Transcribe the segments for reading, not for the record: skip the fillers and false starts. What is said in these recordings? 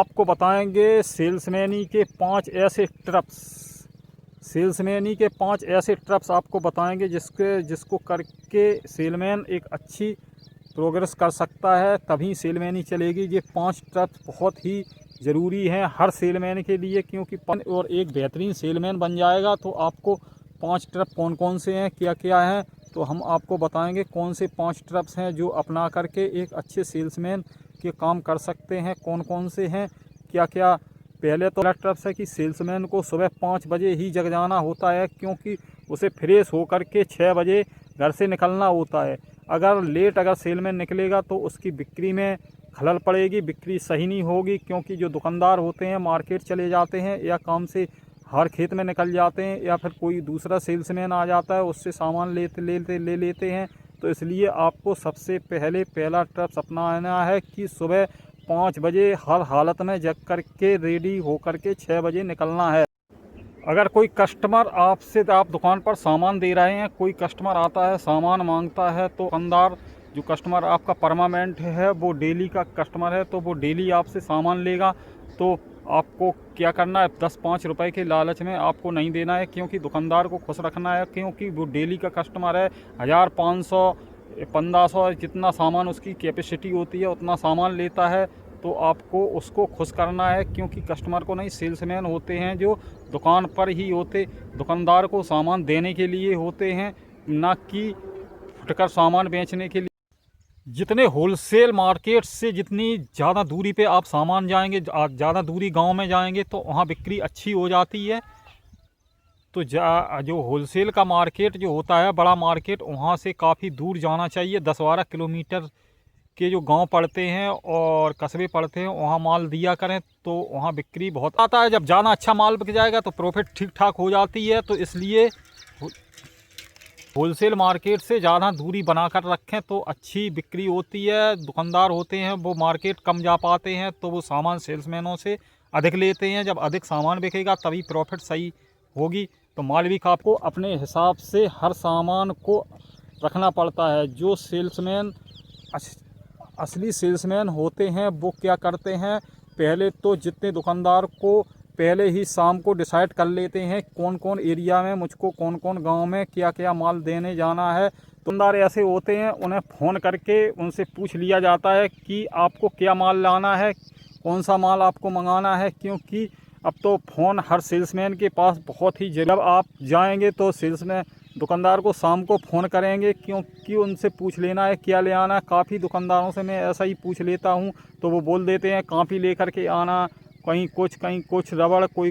आपको बताएंगे सेल्समैनी के 5 ऐसे ट्रप्स आपको बताएंगे जिसको करके सेलमैन एक अच्छी प्रोग्रेस कर सकता है, तभी सेलमैनी चलेगी। ये 5 ट्रप्स बहुत ही ज़रूरी हैं हर सेलमैन के लिए, क्योंकि और एक बेहतरीन सेलमैन बन जाएगा। तो आपको 5 ट्रप कौन कौन से हैं, क्या क्या हैं, तो हम आपको बताएंगे कौन से 5 ट्रप्स हैं जो अपना करके एक अच्छे सेल्समैन के काम कर सकते हैं। कौन कौन से हैं, क्या क्या। पहले तो ट्रप्स है कि सेल्समैन को सुबह 5 बजे ही जग जाना होता है, क्योंकि उसे फ्रेश होकर के 6 बजे घर से निकलना होता है। अगर सेलमैन निकलेगा तो उसकी बिक्री में खलल पड़ेगी, बिक्री सही नहीं होगी, क्योंकि जो दुकानदार होते हैं मार्केट चले जाते हैं या काम से हर खेत में निकल जाते हैं, या फिर कोई दूसरा सेल्समैन आ जाता है उससे सामान ले लेते हैं। तो इसलिए आपको सबसे पहला ट्रप्स अपनाना है कि सुबह 5 बजे हर हालत में जग करके रेडी होकर के 6 बजे निकलना है। अगर कोई कस्टमर आप दुकान पर सामान दे रहे हैं, कोई कस्टमर आता है सामान मांगता है, तो दुकानदार जो कस्टमर आपका परमानेंट है, वो डेली का कस्टमर है, तो वो डेली आपसे सामान लेगा। तो आपको क्या करना है, 10-5 रुपए के लालच में आपको नहीं देना है, क्योंकि दुकानदार को खुश रखना है, क्योंकि वो डेली का कस्टमर है। 1500 1500 जितना सामान उसकी कैपेसिटी होती है उतना सामान लेता है। तो आपको उसको खुश करना है, क्योंकि कस्टमर को नहीं, सेल्समैन होते हैं जो दुकान पर ही होते, दुकानदार को सामान देने के लिए होते हैं, ना कि फुटकर सामान बेचने के लिए। जितने होलसेल मार्केट से जितनी ज़्यादा दूरी पे आप सामान जाएंगे, ज़्यादा दूरी गांव में जाएंगे, तो वहाँ बिक्री अच्छी हो जाती है। तो जो होलसेल का मार्केट जो होता है, बड़ा मार्केट, वहाँ से काफ़ी दूर जाना चाहिए। 10-12 किलोमीटर के जो गांव पड़ते हैं और कस्बे पड़ते हैं, वहाँ माल दिया करें, तो वहाँ बिक्री बहुत आता है। जब ज़्यादा अच्छा माल बिक जाएगा तो प्रॉफिट ठीक ठाक हो जाती है। तो इसलिए होलसेल मार्केट से ज़्यादा दूरी बनाकर रखें तो अच्छी बिक्री होती है। दुकानदार होते हैं वो मार्केट कम जा पाते हैं, तो वो सामान सेल्समैनों से अधिक लेते हैं। जब अधिक सामान बिकेगा तभी प्रॉफिट सही होगी। तो मालविक आपको अपने हिसाब से हर सामान को रखना पड़ता है। जो सेल्समैन असली सेल्समैन होते हैं वो क्या करते हैं, पहले तो जितने दुकानदार को पहले ही शाम को डिसाइड कर लेते हैं कौन कौन एरिया में मुझको, कौन कौन गांव में क्या क्या माल देने जाना है। दुकानदार ऐसे होते हैं, उन्हें फ़ोन करके उनसे पूछ लिया जाता है कि आपको क्या माल लाना है, कौन सा माल आपको मंगाना है, क्योंकि अब तो फ़ोन हर सेल्समैन के पास बहुत ही जब आप जाएंगे तो सेल्समैन दुकानदार को शाम को फ़ोन करेंगे, क्योंकि उनसे पूछ लेना है क्या ले आना है। काफ़ी दुकानदारों से मैं ऐसा ही पूछ लेता हूं, तो वो बोल देते हैं कापी लेकर के आना, कहीं कुछ रबड़, कोई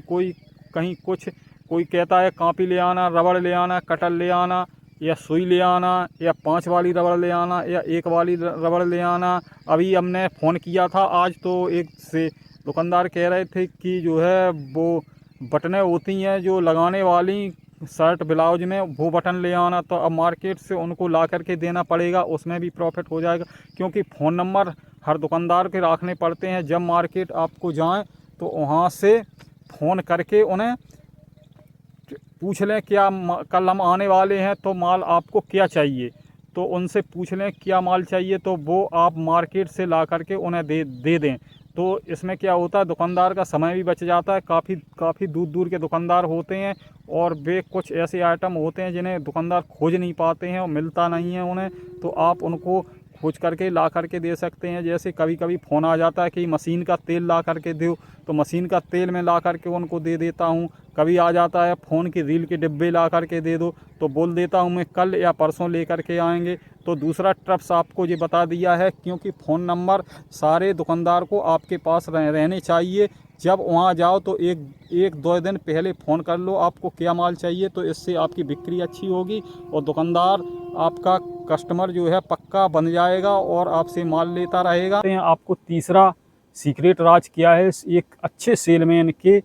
कहीं कुछ, कोई कहता है कापी ले आना, रबड़ ले आना, कटर ले आना, या सुई ले आना, या 5 वाली रबड़ ले आना, या 1 वाली रबड़ ले आना। अभी हमने फ़ोन किया था आज, तो एक से दुकानदार कह रहे थे कि जो है वो बटनें होती हैं जो लगाने वाली शर्ट ब्लाउज में, वो बटन ले आना। तो अब मार्केट से उनको ला करके देना पड़ेगा, उसमें भी प्रॉफिट हो जाएगा, क्योंकि फ़ोन नंबर हर दुकानदार के रखने पड़ते हैं। जब मार्केट आपको जाएं तो वहां से फ़ोन करके उन्हें पूछ लें क्या कल हम आने वाले हैं, तो माल आपको क्या चाहिए, तो उनसे पूछ लें क्या माल चाहिए, तो वो आप मार्केट से ला करके उन्हें दे दें। तो इसमें क्या होता है, दुकानदार का समय भी बच जाता है। काफ़ी दूर दूर के दुकानदार होते हैं, और वे कुछ ऐसे आइटम होते हैं जिन्हें दुकानदार खोज नहीं पाते हैं और मिलता नहीं है उन्हें, तो आप उनको खोज करके ला करके दे सकते हैं। जैसे कभी कभी फ़ोन आ जाता है कि मशीन का तेल ला करके दो, तो मशीन का तेल मैं ला करके उनको दे देता हूँ। कभी आ जाता है फ़ोन की रील के डिब्बे ला करके दे दो, तो बोल देता हूँ मैं कल या परसों ले करके आएंगे। तो दूसरा ट्रप्स आपको ये बता दिया है, क्योंकि फ़ोन नंबर सारे दुकानदार को आपके पास रहने चाहिए। जब वहाँ जाओ तो एक 2 दिन पहले फ़ोन कर लो आपको क्या माल चाहिए, तो इससे आपकी बिक्री अच्छी होगी और दुकानदार आपका कस्टमर जो है पक्का बन जाएगा और आपसे माल लेता रहेगा। आपको तीसरा सीक्रेट राज क्या है एक अच्छे सेलमैन के,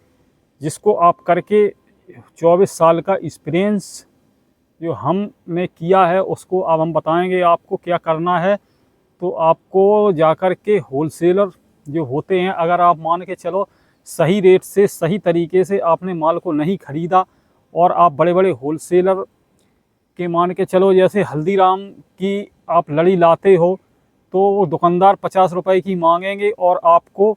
जिसको आप करके 24 साल का एक्सपीरियंस जो हमने किया है उसको अब हम बताएंगे आपको क्या करना है। तो आपको जाकर के होलसेलर जो होते हैं, अगर आप मान के चलो सही रेट से सही तरीके से आपने माल को नहीं खरीदा, और आप बड़े बड़े होलसेलर के मान के चलो जैसे हल्दीराम की आप लड़ी लाते हो, तो वो दुकानदार 50 रुपए की मांगेंगे और आपको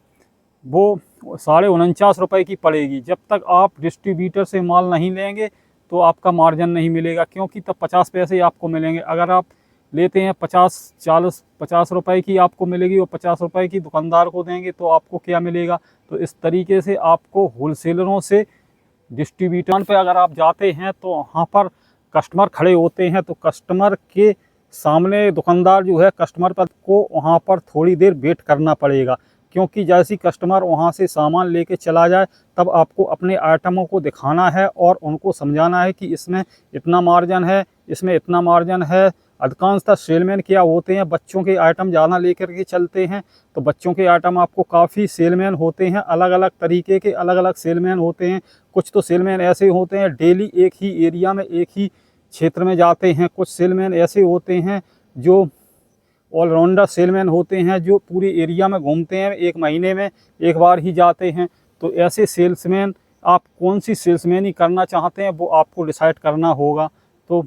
वो 49.5 रुपये की पड़ेगी। जब तक आप डिस्ट्रीब्यूटर से माल नहीं लेंगे तो आपका मार्जिन नहीं मिलेगा, क्योंकि तब 50 पैसे ही आपको मिलेंगे। अगर आप लेते हैं 50 रुपए की आपको मिलेगी और 50 रुपए की दुकानदार को देंगे तो आपको क्या मिलेगा। तो इस तरीके से आपको होलसेलरों से डिस्ट्रीब्यूटर पे अगर आप जाते हैं तो वहाँ पर कस्टमर खड़े होते हैं, तो कस्टमर के सामने दुकानदार जो है कस्टमर पर को वहाँ पर थोड़ी देर वेट करना पड़ेगा, क्योंकि जैसे ही कस्टमर वहाँ से सामान लेके चला जाए तब आपको अपने आइटमों को दिखाना है और उनको समझाना है कि इसमें इतना मार्जिन है, इसमें इतना मार्जिन है। अधिकांशतः सेलमैन क्या होते हैं, बच्चों के आइटम ज़्यादा लेकर के चलते हैं, तो बच्चों के आइटम आपको काफ़ी सेलमैन होते हैं, अलग अलग तरीके के अलग अलग सेलमैन होते हैं। कुछ तो सेलमैन ऐसे होते हैं डेली एक ही एरिया में एक ही क्षेत्र में जाते हैं, कुछ सेलमैन ऐसे होते हैं जो ऑलराउंडर सेलमैन होते हैं जो पूरी एरिया में घूमते हैं, एक महीने में एक बार ही जाते हैं। तो ऐसे सेल्समैन आप कौन सी सेल्समैनी करना चाहते हैं वो आपको डिसाइड करना होगा। तो